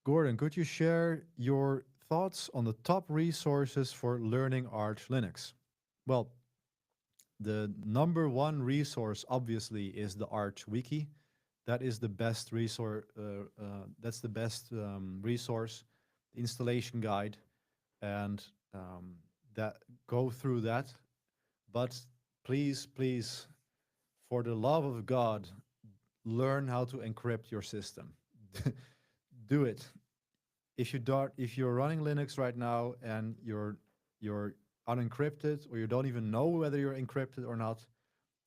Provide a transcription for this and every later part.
Gordon, could you share your thoughts on the top resources for learning Arch Linux? Well, the number one resource obviously is the Arch Wiki. That is the best resource. That's the best resource, installation guide, and that go through that. But please, please, for the love of God, learn how to encrypt your system. Do it. If you're running Linux right now and you're unencrypted or you don't even know whether you're encrypted or not,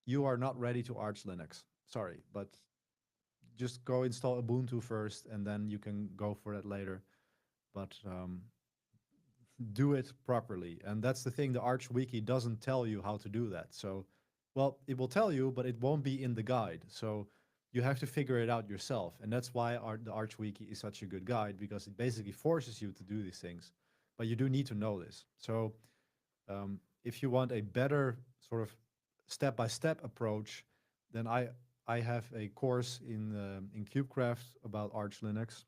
you are not ready to Arch Linux. Sorry, but just go install Ubuntu first and then you can go for that later. But do it properly. And that's the thing, the Arch Wiki doesn't tell you how to do that. So, well, it will tell you, but it won't be in the guide. So you have to figure it out yourself. And that's why the Arch Wiki is such a good guide, because it basically forces you to do these things. But you do need to know this. So if you want a better sort of step-by-step approach, then I have a course in KubeCraft about Arch Linux.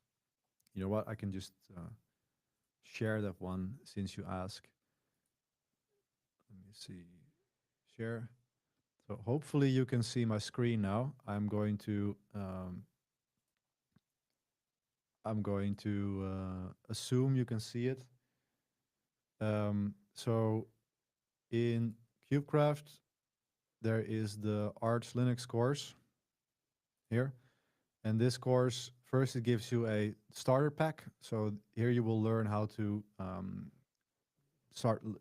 You know what? I can just share that one since you ask. Let me see. Share. So hopefully you can see my screen now. I'm going to assume you can see it. So in KubeCraft, there is the Arch Linux course here. And this course, first it gives you a starter pack. So here you will learn how to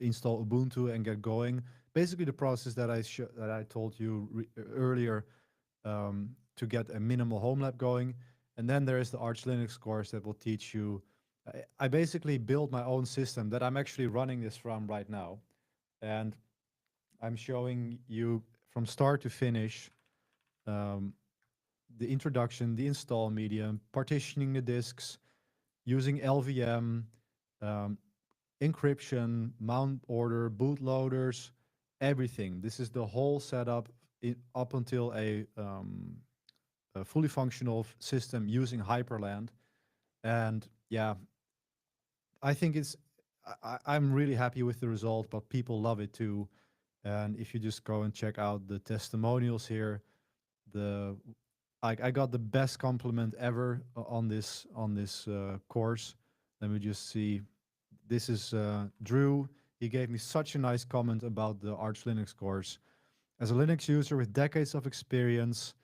install Ubuntu and get going. Basically the process that I told you earlier to get a minimal home lab going. And then there is the Arch Linux course that will teach you. I basically built my own system that I'm actually running this from right now. And I'm showing you from start to finish the introduction, the install medium, partitioning the disks, using LVM, encryption, mount order, bootloaders, everything. This is the whole setup up until a fully functional system using Hyperland. And yeah, I think I'm really happy with the result, but people love it too. And if you just go and check out the testimonials here, I got the best compliment ever on this course. Let me just see. This is Drew. He gave me such a nice comment about the Arch Linux course. As a Linux user with decades of experience,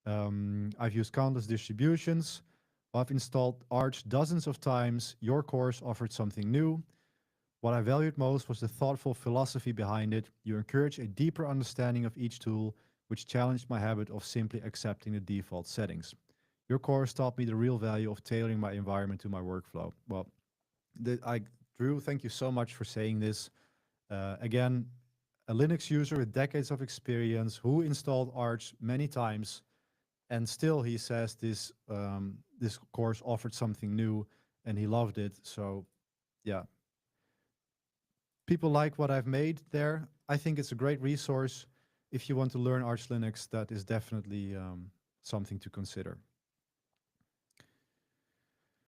I've used countless distributions. I've installed Arch dozens of times. Your course offered something new. What I valued most was the thoughtful philosophy behind it. You encourage a deeper understanding of each tool, which challenged my habit of simply accepting the default settings. Your course taught me the real value of tailoring my environment to my workflow. Well, Drew, thank you so much for saying this. Again, a Linux user with decades of experience who installed Arch many times, and still he says this course offered something new and he loved it. So yeah, people like what I've made there. I think it's a great resource. If you want to learn Arch Linux, that is definitely something to consider.